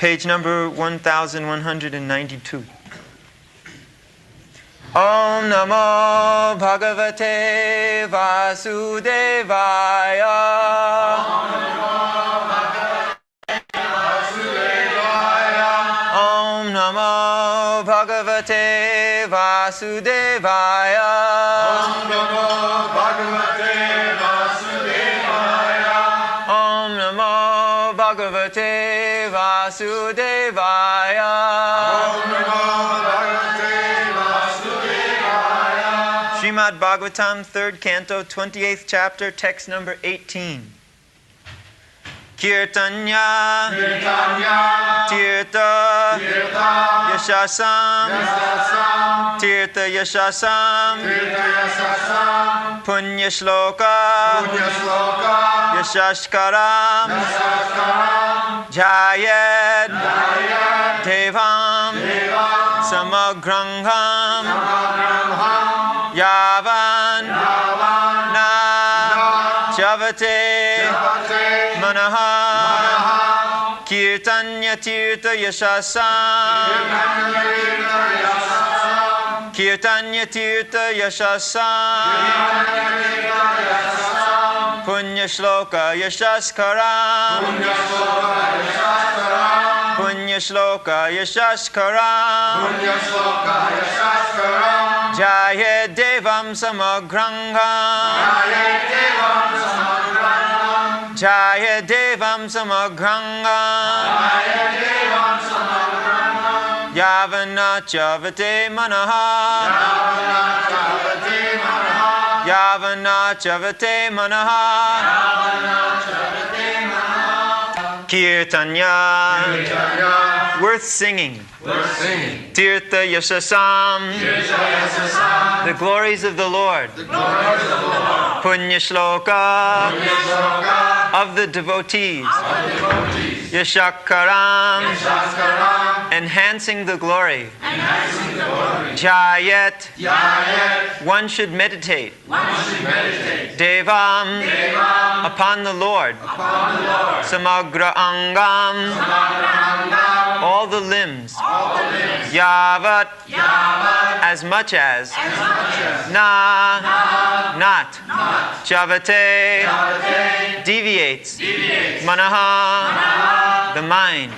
page number 1192. Om Namo Bhagavate Vasudevaya. Om Namo Bhagavate Vasudevaya. Om Namo Bhagavate Vasudevaya. Om Namo Bhagavate Vasudevaya. Om Namo Bhagavate Vasudevaya. Srimad Bhagavatam, 3rd Canto, 28th chapter, text number 18. Kirtanya, Tirtha, Yashasam, Tirtha Yashasam, Punya Shloka, Yashashkaram, Jayad, Devam, Samagrangham, Yavan, Na, Chavate, Manaha, Kirtanya Tirtha Yashasam, Kirtanya Tirtha Yashasam, Punya Shloka Yashaskaram, Punya Shloka Yashaskaram, Jaya Devam Samagrangham, Jaya Devam Samagrangham, Yavana Chavate Manaha, Yavana Chavate Manaha, Kirtanya, worth singing. Tirtha Yashasam, the glories of the Lord. Punya Shloka, of the devotees. Yashakaram, enhancing the glory. Jayet, one should meditate. Devam, upon the Lord. Samagra Angam, all the limbs. Yavat, as much as. Na, not. Chavate, deviates. Manaha, the mind.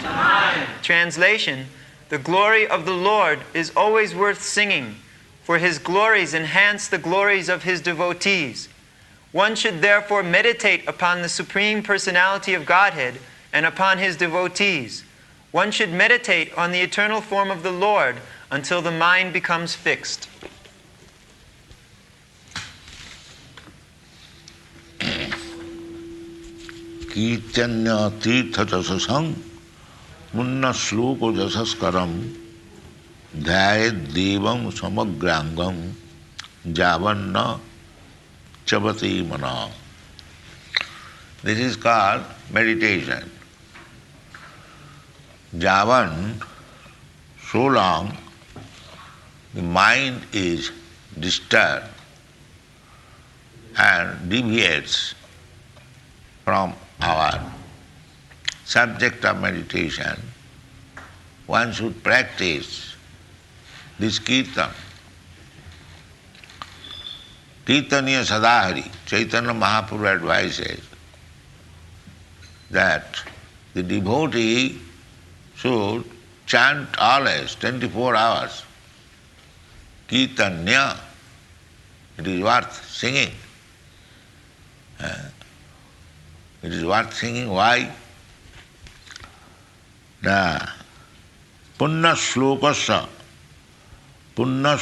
Translation: the glory of the Lord is always worth singing, for His glories enhance the glories of His devotees. One should therefore meditate upon the Supreme Personality of Godhead and upon His devotees. One should meditate on the eternal form of the Lord until the mind becomes fixed. Kirtanya Tirtha Jasasam Munna Shloka Jasaskaram Dhyayat Devam Samagrangam Javanna Chavati Mana. This is called meditation. Javan, so long the mind is disturbed and deviates from our subject of meditation, one should practice this kirtan. Kirtaniya Sadahari, Chaitanya Mahaprabhu advises that the devotee should chant always, 24 hours. Kirtanya, it is worth singing. It is worth singing. Why? The Punna Shlokasya, Punna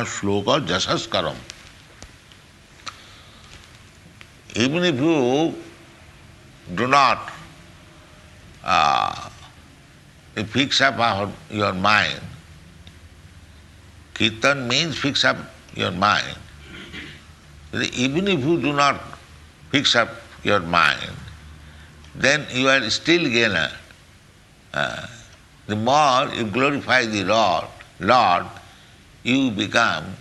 Shloka Jasaskaram. Even if you do not fix up your mind, Kirtan means fix up your mind. Even if you do not fix up your mind, then you are still gainer. The more you glorify the Lord, you become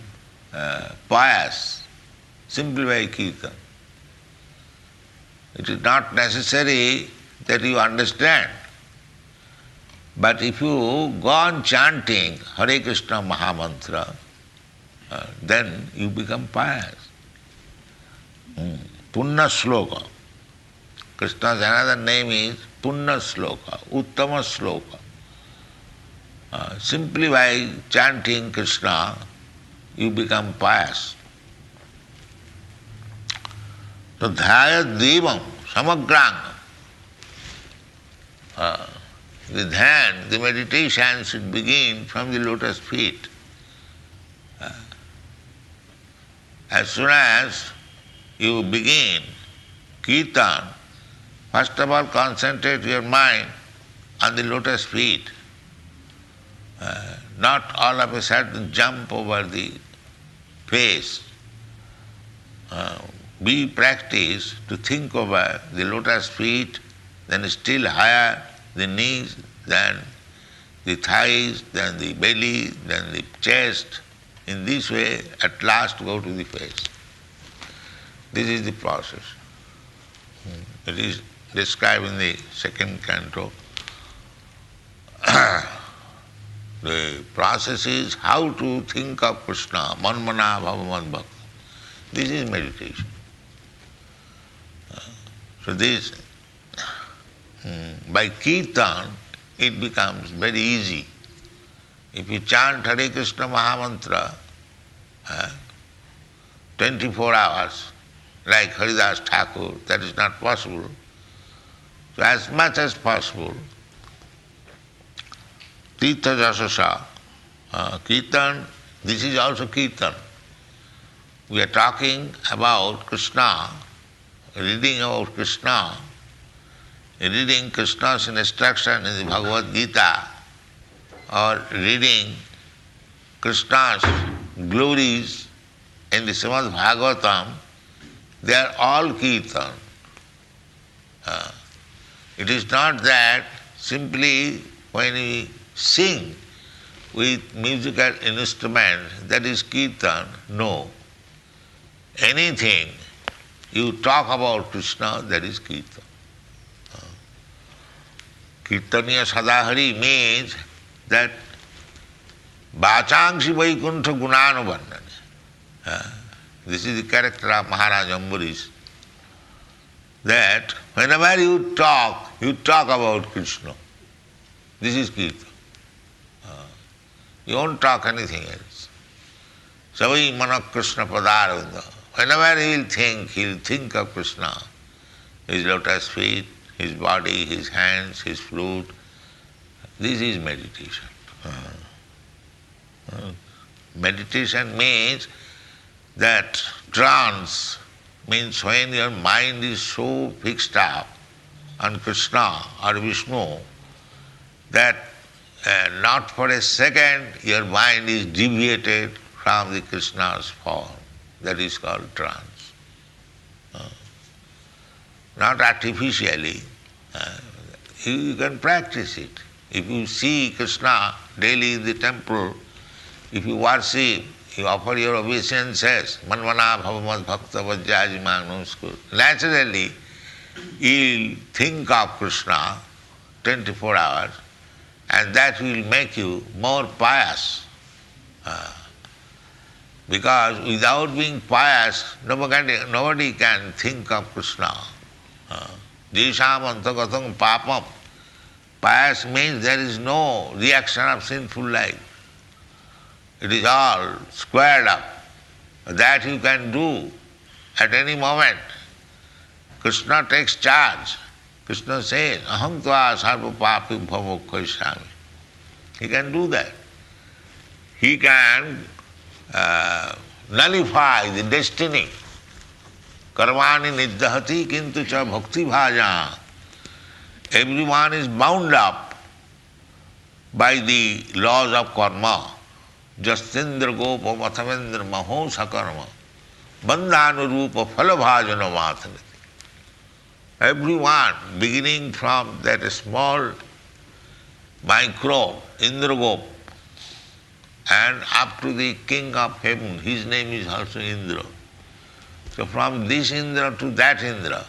pious simply by kirtan. It is not necessary that you understand. But if you go on chanting Hare Krishna Mahamantra, then you become pious. Punna Sloka. Krishna's another name is Punna Sloka, Uttama Sloka. Simply by chanting Krishna, you become pious. So Dhyayat Devam Samagranga. The dhyan, the meditation should begin from the lotus feet. As soon as you begin kirtan, first of all concentrate your mind on the lotus feet. Not all of a sudden jump over the face. Be practiced to think over the lotus feet, then still higher the knees, then the thighs, then the belly, then the chest. In this way, at last go to the face. This is the process. It is described in the second canto. The process is how to think of Krishna, manmana bhavaman bhakta. This is meditation. So this, by kirtan, it becomes very easy. If you chant Hare Krishna Mahamantra 24 hours, like Haridas Thakur, that is not possible. So as much as possible, Tirtha Jasasa, kirtan, this is also kirtan. We are talking about Krishna, reading about Krishna, reading Krishna's instruction in the Bhagavad Gita, or reading Krishna's glories in the Srimad Bhagavatam, they are all kirtan. It is not that simply when we sing with musical instrument, that is kirtan. No. Anything you talk about Krishna, that is kirtan. Kirtaniya Sadahari means that Vachangsi Vaikuntha Gunanuvannane. This is the character of Maharaj Ambarish. That whenever you talk about Krishna. This is kirtan. You won't talk anything else. Savai Mana Krishna Padaravinda. Whenever he'll think of Krishna, his lotus feet, his body, his hands, his flute. This is meditation. Meditation means that trance, means when your mind is so fixed up on Krishna or Vishnu that not for a second your mind is deviated from the Krishna's form. That is called trance. Not artificially. You can practice it. If you see Krishna daily in the temple, if you worship, you offer your obeisances, manvana bhavamad bhakta vajjajimang namaskar. Naturally, you'll think of Krishna 24 hours, and that will make you more pious. Because without being pious, nobody can think of Krishna. Jesham antagatam papam. Pious means there is no reaction of sinful life. It is all squared up. That you can do at any moment. Krishna takes charge. Krishna says, aham tva sarva papi bhavokhaisami. He can do that. He can nullify the destiny. Karmani niddhati kintu cha bhakti bhaja. Everyone is bound up by the laws of karma. Jastindra gopa mathavendra maho sakarma. Bandhanu rupa phalabhajana mathanati. Everyone, beginning from that small microbe, Indra, and up to the king of heaven, his name is also Indra. So from this Indra to that Indra,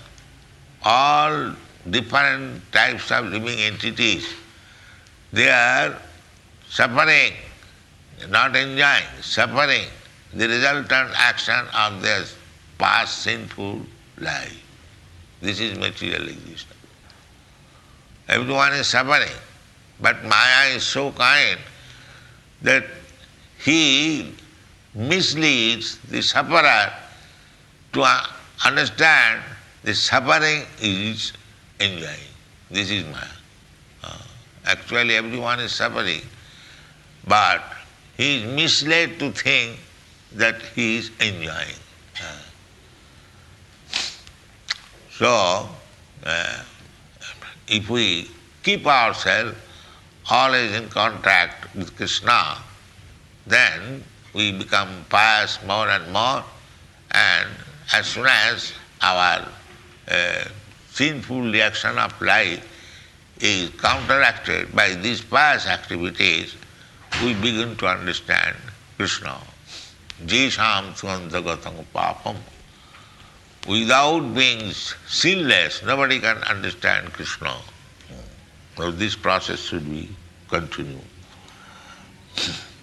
all different types of living entities, they are suffering, not enjoying, suffering the resultant action of their past sinful life. This is material existence. Everyone is suffering, but Maya is so kind that he misleads the sufferer to understand the suffering is enjoying. This is Maya. Actually everyone is suffering, but he is misled to think that he is enjoying. So, if we keep ourselves always in contact with Krishna, then we become pious more and more, and as soon as our sinful reaction of life is counteracted by these pious activities, we begin to understand Krishna. Jesham suantagatam papam. Without being sinless, nobody can understand Krishna. So this process should be continued.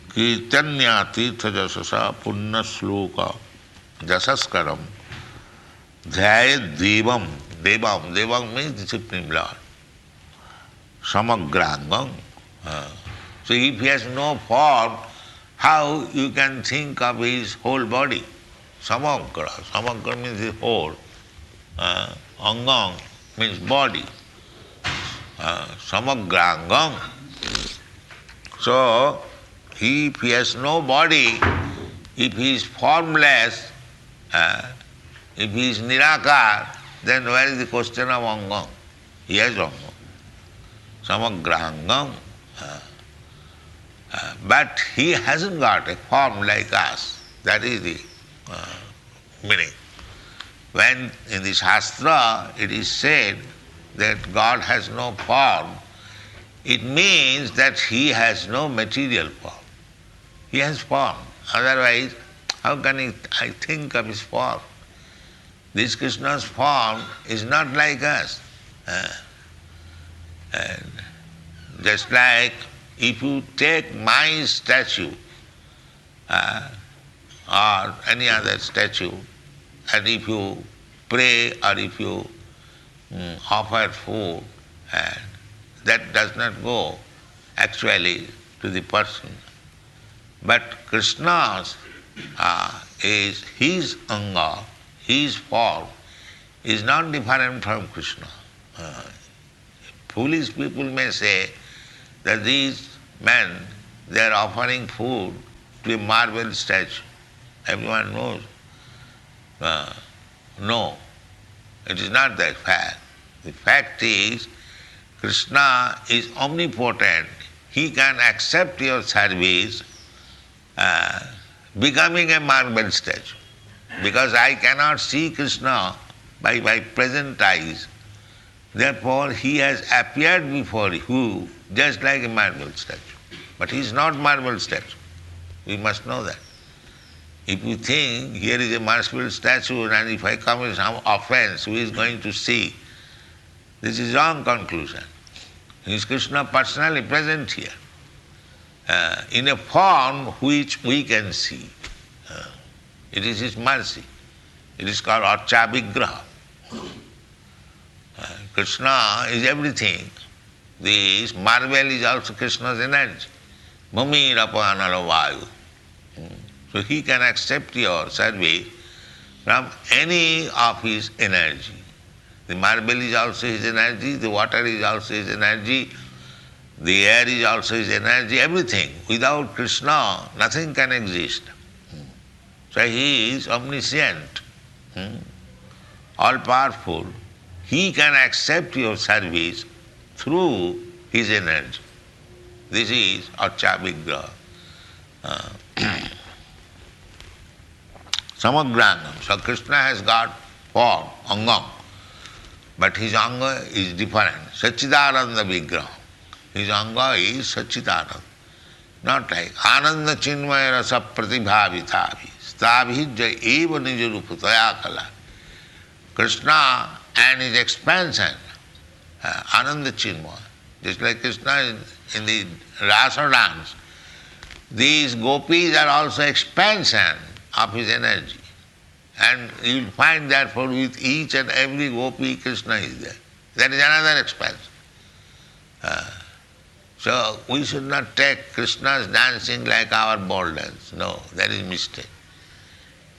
Kirtanya tirtha jasasa punna sloka jasaskaram dhyayat devam. Devam means the Supreme Lord. Samagrangam. So if he has no form, how you can think of his whole body? Samagra. Samagra means the whole. Angang means body. Samagrangam. So, if he has no body, if he is formless, if he is nirakar, then where is the question of angam? He has angam. Samagrangam. But he hasn't got a form like us. That is the meaning. When in the Shastra it is said that God has no form, it means that he has no material form. He has form. Otherwise, how can I think of his form? This Krishna's form is not like us. And just like if you take my statue or any other statue, and if you pray or if you offer food, and that does not go actually to the person. But Krishna's is his anga, his form is not different from Krishna. Foolish people may say that these men, they are offering food to a marble statue. Everyone knows. No, it is not that fact. The fact is, Krishna is omnipotent. He can accept your service becoming a marble statue. Because I cannot see Krishna by my present eyes. Therefore, he has appeared before you just like a marble statue. But he is not marble statue. We must know that. If you think here is a marble statue and if I come with some offense, who is going to see? This is wrong conclusion. Is Krishna personally present here in a form which we can see. It is his mercy. It is called Archa Vigraha. Krishna is everything. This marble is also Krishna's energy. Mami Rapanala Vayu. So he can accept your service from any of his energy. The marble is also his energy, the water is also his energy, the air is also his energy, everything. Without Krishna, nothing can exist. So he is omniscient, all-powerful. He can accept your service through his energy. This is Archa Vigraha. Samagrangam. So Krishna has got form, angam, but his anga is different. Sachidananda Vigraha. His anga is Sachidananda. Not like Ananda Chinmaya Rasa Pratibhavitavi Stabhijya Eva Nijarupataya Kala. Krishna and his expansion, Ananda Chinmaya. Just like Krishna in the rasa dance, these gopis are also expansion of his energy. And you will find therefore with each and every gopi Krishna is there. That is another expansion. So we should not take Krishna's dancing like our ball dance. No, that is mistake.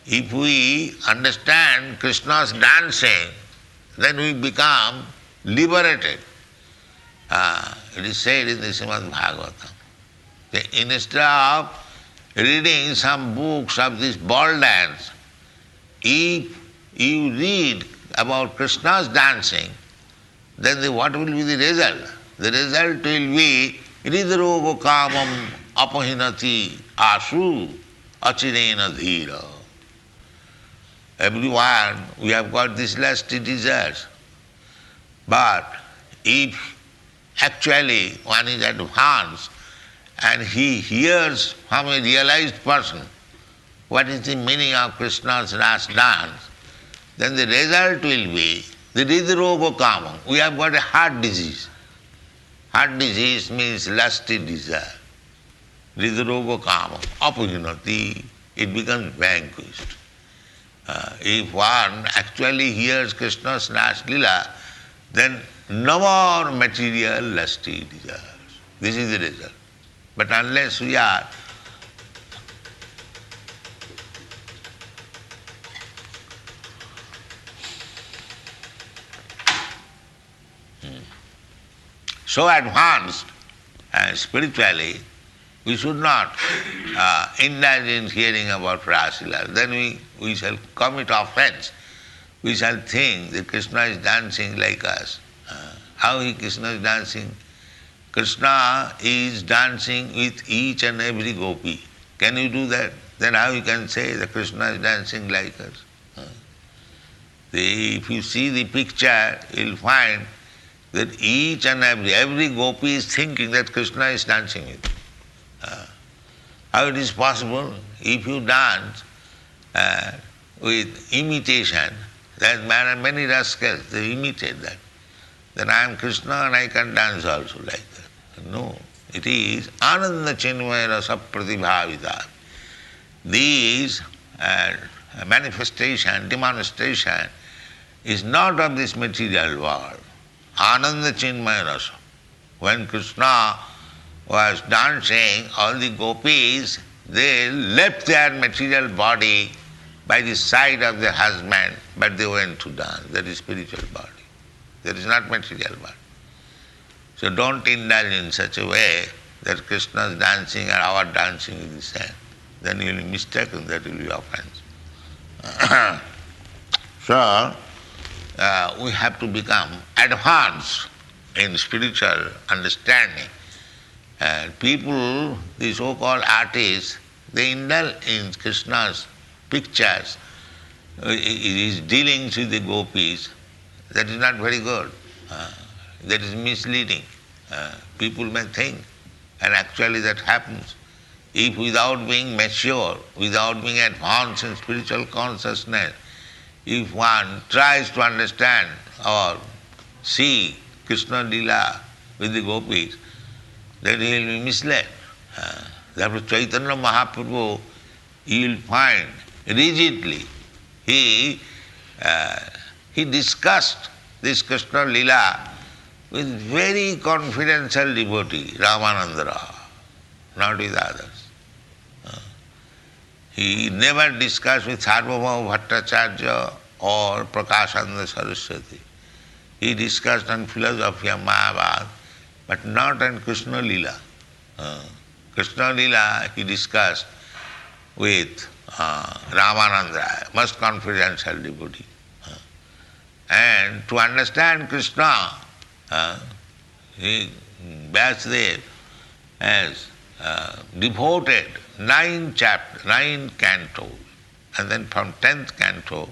If we understand Krishna's dancing, then we become liberated. It is said in the Srimad Bhagavatam. Instead of reading some books of this ball dance, if you read about Krishna's dancing, then what will be the result? The result will be Hridrogo kamam apahinati asu achirena dhira. Everyone, we have got these lusty desires. But if actually one is advanced and he hears from a realized person what is the meaning of Krishna's ras dance, then the result will be the Hridrogo kamam. We have got a heart disease. Heart disease means lusty desire. Hridrogo kamam apahinati, it becomes vanquished. If one actually hears Krishna's Ras Lila, then no more material lusty desires. This is the result. But unless we are so advanced spiritually, we should not indulge in hearing about Rasila. Then we shall commit offense. We shall think that Krishna is dancing like us. How Krishna is dancing? Krishna is dancing with each and every gopi. Can you do that? Then how you can say that Krishna is dancing like us? If you see the picture, you will find that each and every gopi is thinking that Krishna is dancing with. How it is possible? If you dance with imitation, there are many rascals, they imitate that. Then I am Krishna and I can dance also like that. No, it is Ananda Chinmaya Rasa Pratibhavita. These manifestation, demonstration is not of this material world. Ananda Chinmaya Rasa. When Krishna was dancing, all the gopis, they left their material body by the side of their husband, but they went to dance. That is spiritual body. That is not material body. So don't indulge in such a way that Krishna's dancing and our dancing is the same. Then you will be mistaken, that will be offense. So, we have to become advanced in spiritual understanding. People, the so-called artists, they indulge in Krishna's pictures, his dealings with the gopis. That is not very good. That is misleading. People may think, and actually that happens. If without being mature, without being advanced in spiritual consciousness, if one tries to understand or see Krishna Lila with the gopis, then he will be misled. Therefore Chaitanya Mahaprabhu, you will find rigidly, he discussed this Krishna Lila with very confidential devotee, Ramanandara, not with others. He never discussed with Sarvabhauma Bhattacharya or Prakashananda Saraswati. He discussed on philosophy of Mahabharata, but not on Krishna Lila. Krishna Lila he discussed with Ramananda, most confidential devotee. And to understand Krishna, Vyasdev has devoted 9 cantos, and then from 10th canto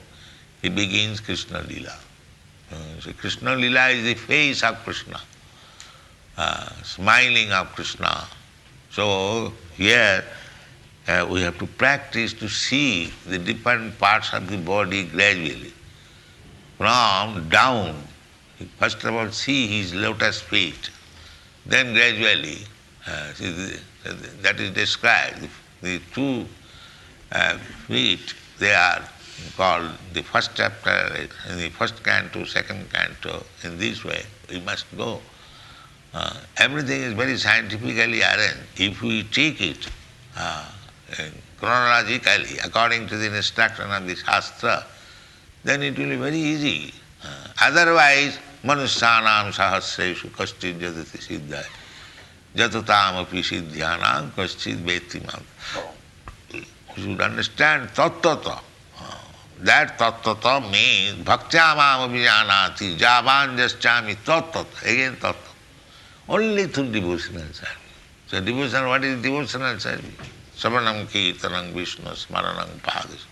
he begins Krishna Lila. So Krishna Lila is the face of Krishna, smiling of Krishna. So here we have to practice to see the different parts of the body gradually. from down. First of all, see his lotus feet. Then gradually, that is described. The two feet, they are called the first chapter, in the first canto, second canto. In this way, we must go. Everything is very scientifically arranged. If we take it chronologically, according to the instruction of the Shastra, then it will be very easy. Otherwise, manusyanam sahasreshu kaschid jadati siddhaya jatatam api siddhyanam kaschid vettimam. You should understand tattata. That tattata means bhaktyamam abhijanati javan jaschami tattata. Again tattata. Only through devotional service. So devotion, what is devotional service? Savanam kirtanam Vishnu smaranam padis.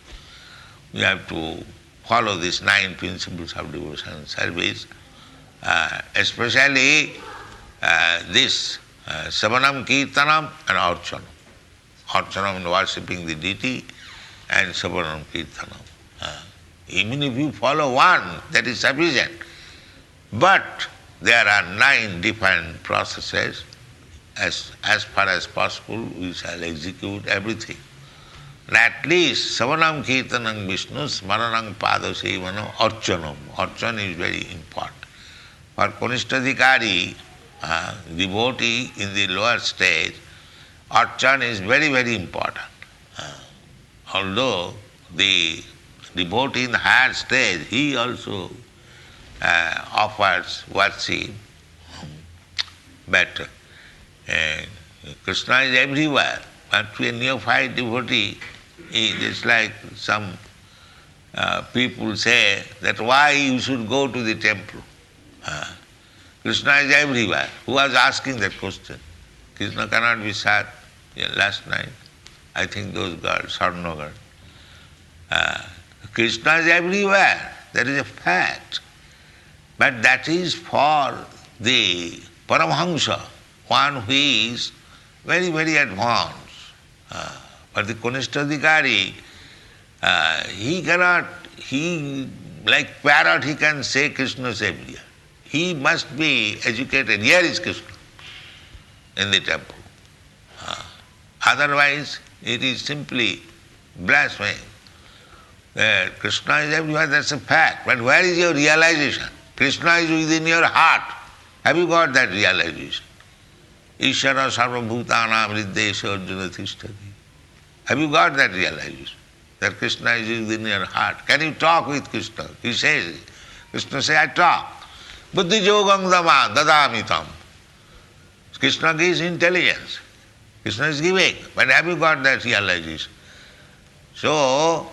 We have to follow these 9 principles of devotional service, especially this Savanam Kirtanam and Archanam. Archanam worshipping the deity and Savanam Kirtanam. Even if you follow one, that is sufficient. But there are 9 different processes. As far as possible, we shall execute everything. And at least Savanam Kirtanam Vishnu Smaranam Padasevanam Archanam. Archan is very important. For Kanishtadhikari, devotee in the lower stage, Archan is very, very important. Although the devotee in the higher stage, he also offers worship, but Krishna is everywhere. But to a neophyte devotee, it is like some people say that why you should go to the temple. Krishna is everywhere. Who was asking that question? Krishna cannot be sat. Last night, I think those girls, Sarno girls. Krishna is everywhere. That is a fact. But that is for the Paramahamsa, one who is very, very advanced. But the Kanishtadhikari, he cannot, like parrot, he can say Krishna is everywhere. He must be educated. Here is Krishna in the temple. Otherwise, it is simply blasphemy. Krishna is everywhere, that's a fact. But where is your realization? Krishna is within your heart. Have you got that realization? Ishara sarva bhutanam riddesha arjuna tishtati. Have you got that realization? That Krishna is within your heart. Can you talk with Krishna? He says, Krishna says, I talk. Buddhi yogam dama dadamitam. Krishna gives intelligence. Krishna is giving. But have you got that realization? So,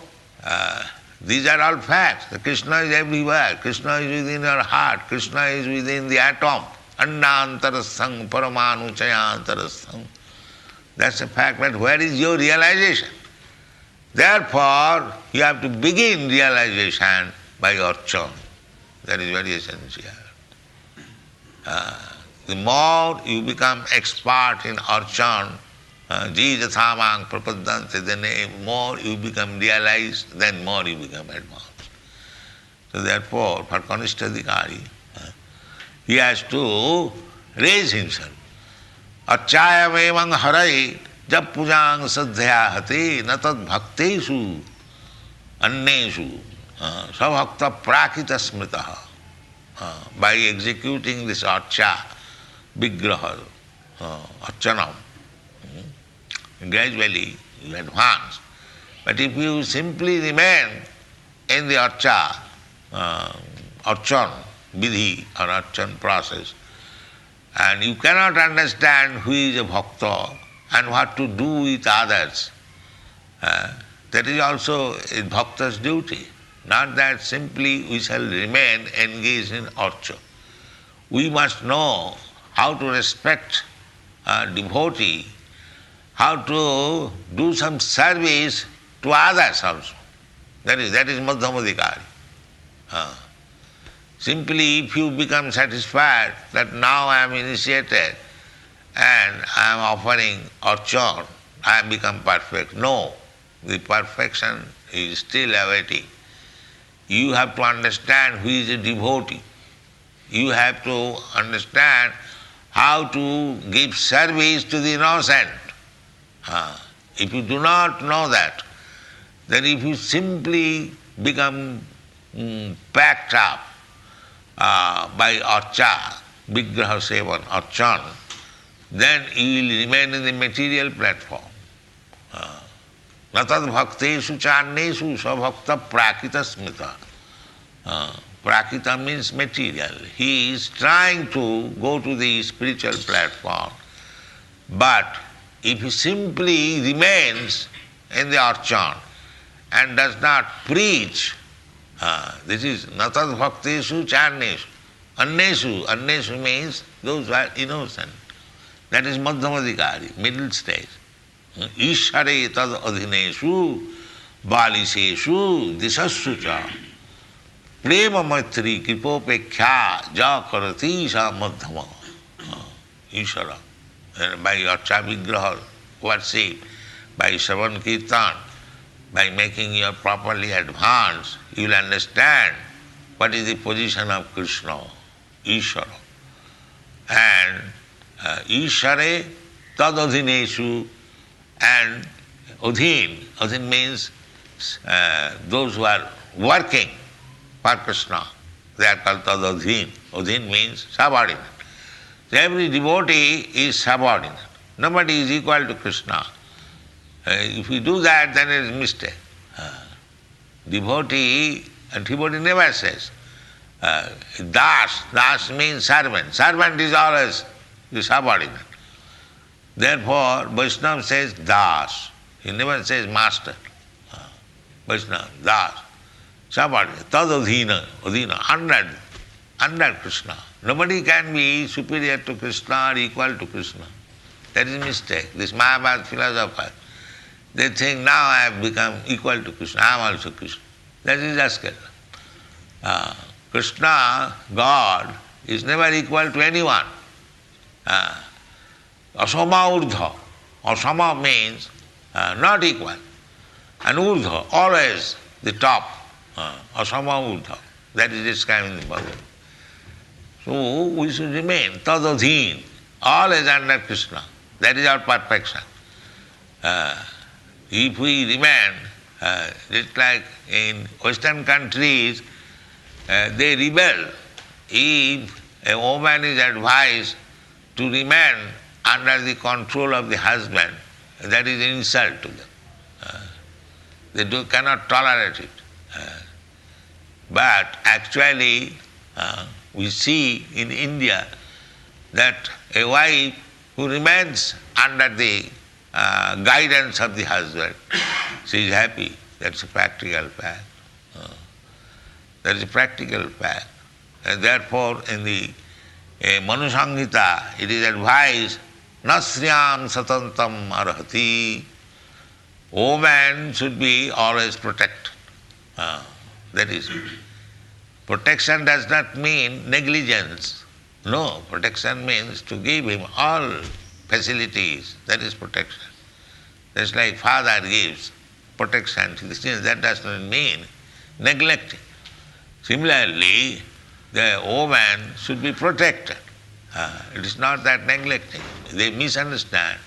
these are all facts. The Krishna is everywhere. Krishna is within your heart. Krishna is within the atom. Annantarastham paramanu chayantarastham. That's a fact. But where is your realization? Therefore, you have to begin realization by Archan. That is very essential. The more you become expert in Archan, Jijathamang prapadante, then more you become realized, then more you become advanced. So therefore, for Kanishtadhikari, he has to raise himself. Achayam evang harai jab pujang sadhya hati natad bhaktesu annesu sabhakta prakita smritaha. By executing this archa, vigraha, archanam, gradually you advance. But if you simply remain in the archa, archan vidhi or archan process, and you cannot understand who is a bhakta and what to do with others, that is also a bhakta's duty. Not that simply we shall remain engaged in archa. We must know how to respect a devotee, how to do some service to others also. That is Madhyamadhikari. Simply if you become satisfied that now I am initiated and I am offering archan, I have become perfect. No, the perfection is still awaiting. you have to understand who is a devotee. You have to understand how to give service to the innocent. If you do not know that, then if you simply become packed up by archa, vigraha sevan, archan, then you will remain in the material platform. Natad bhakteshu channeshu svabhakta prakita smita. Prakita means material. He is trying to go to the spiritual platform, but if he simply remains in the archan and does not preach, this is natad bhakteshu channeshu. Anneshu means those who are innocent. That is madhyamadhikari, middle stage. Ishare tad adhineshu baliseshu disassu cha prema maitri kripopekya ja karati sa madhyama. Ishara. And by archa vigraha worship, by Shravan Kirtan, by making your properly advanced, you will understand what is the position of Krishna, Ishara. And Ishare tad adhineshu, and Adhin means those who are working for Krishna. They are called tad adhin. Adhin means subordinate. So every devotee is subordinate. Nobody is equal to Krishna. If we do that, then it is mistake. Devotee never says. Das means servant. Servant is always the subordinate. Therefore, Vaishnava says das. He never says master. Vaishnava, das. Subordinate. Tad adhina, under Krishna. Nobody can be superior to Krishna or equal to Krishna. That is a mistake. This Mayavad philosopher, they think now I have become equal to Krishna, I am also Krishna. That is rascal. Krishna, God, is never equal to anyone. Asama urdha. Asama means not equal. And urdha, always the top. Asama urdha. That is described in the Bhagavad. So we should remain tadadhin, always under Krishna. That is our perfection. If we remain, just like in Western countries, they rebel. If a woman is advised to remain under the control of the husband, that is an insult to them. They cannot tolerate it. But actually, we see in India that a wife who remains under the guidance of the husband, she is happy. That's a practical fact. That is a practical fact. And therefore, in the Manu Samhita, it is advised, Nasriyam satantam arhati. Woman should be always protected. That is, protection does not mean negligence. No, protection means to give him all facilities. That is protection. Just like father gives protection to the children, that does not mean neglecting. Similarly, the woman should be protected. It is not that neglecting. They misunderstand.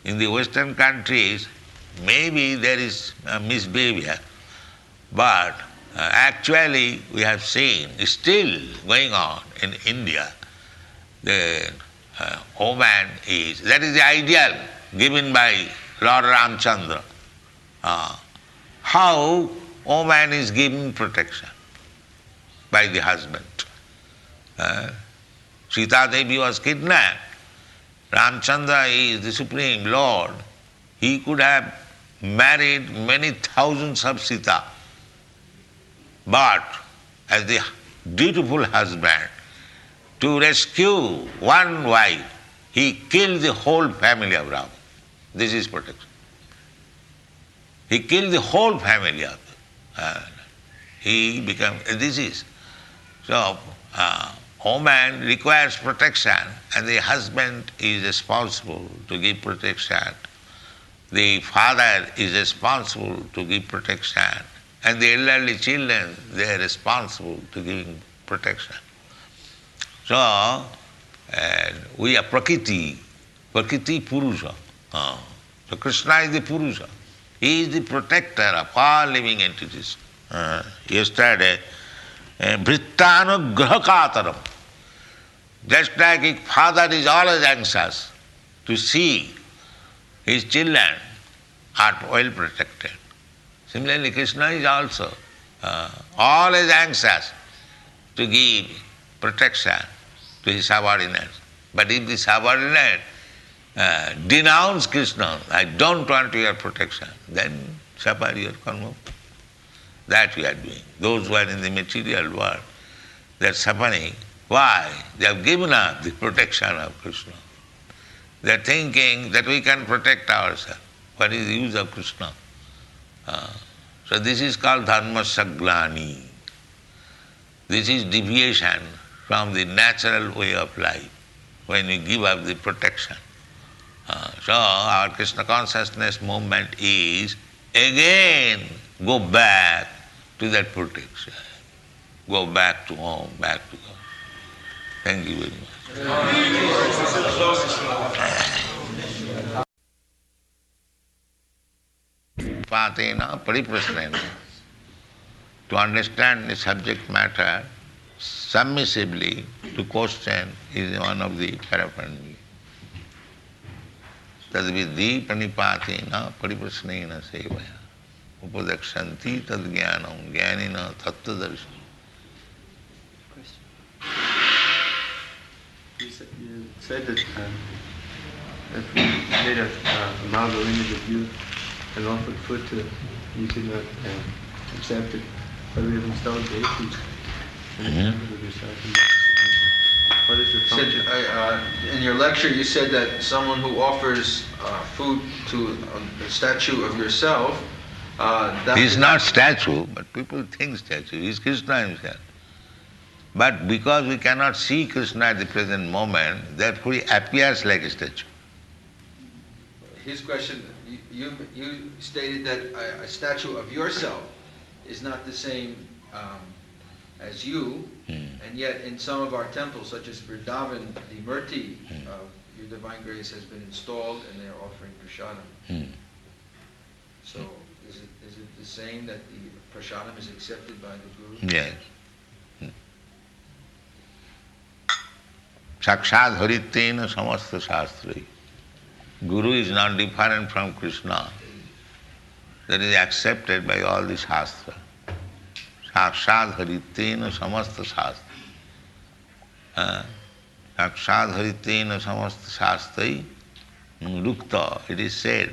In the Western countries, maybe there is misbehavior, but actually we have seen, still going on in India, the woman is, that is the ideal given by Lord Ramchandra. How woman is given protection by the husband. Sita Devi was kidnapped. Ramchandra is the Supreme Lord. He could have married many thousands of Sita. But as the dutiful husband, to rescue one wife, he killed the whole family of Rama. This is protection. He killed the whole family of them. He became, this is. So, woman requires protection and the husband is responsible to give protection. The father is responsible to give protection. And the elderly children, they are responsible to giving protection. So, we are Prakriti Purusha. So Krishna is the Purusha. He is the protector of all living entities. Yesterday, Vrittanugrahakataram. Just like a father is always anxious to see his children are well protected. Similarly, Krishna is also always anxious to give protection to his subordinates. But if the subordinate denounce Krishna, I don't want your protection, then suffer your karma. That we are doing. Those who are in the material world, they are suffering. Why? They have given up the protection of Krishna. They are thinking that we can protect ourselves. What is the use of Krishna? So this is called dharma saglani. This is deviation from the natural way of life when we give up the protection. So our Krishna consciousness movement is again go back to that protection. Go back to home, back to God. Thank you very much. Patena pariprasnena. To understand the subject matter submissively to question is one of the paraphernalia. Tadvidhi pranipatena pariprasnena sevaya. Upadakshanti tad jnanam jnanina tattvadarshana. You said that if we made a marble image of you and offered food to it, you could not accept it, but we have installed deities. What is the function? In your lecture, you said that someone who offers food to a statue of yourself, He's not statue, but people think statue. He's Krishna himself. But because we cannot see Krishna at the present moment, therefore he appears like a statue. His question, you stated that a statue of yourself is not the same as you, and yet in some of our temples, such as Vrindavan, the Murti of your Divine Grace has been installed and they are offering prasadam. So is it the same that the prasadam is accepted by the Guru? Yes. Sakshad haritena samasta shastri. Guru is not different from Krishna. That is accepted by all the shastra. Sakshad haritena samasta shastra. Sakshad haritena samasta shastri. Rukta, it is said.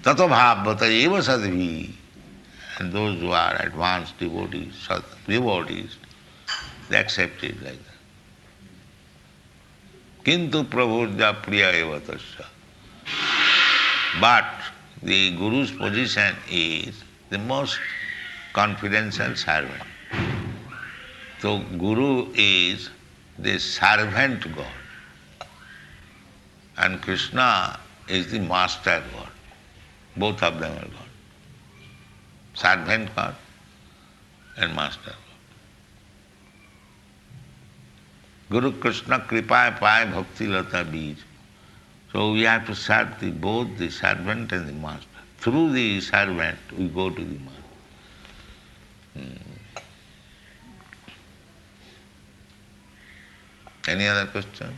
Tato bhavata eva sadvi. And those who are advanced devotees, they accept it like that. Kintu prabhurja priya eva tasya. But the Guru's position is the most confidential servant. So Guru is the servant God. And Krishna is the master God. Both of them are God. Servant God and master God. Guru Krishna kripa paya bhakti lata bij. So we have to serve both the servant and the master. Through the servant we go to the master. Any other question?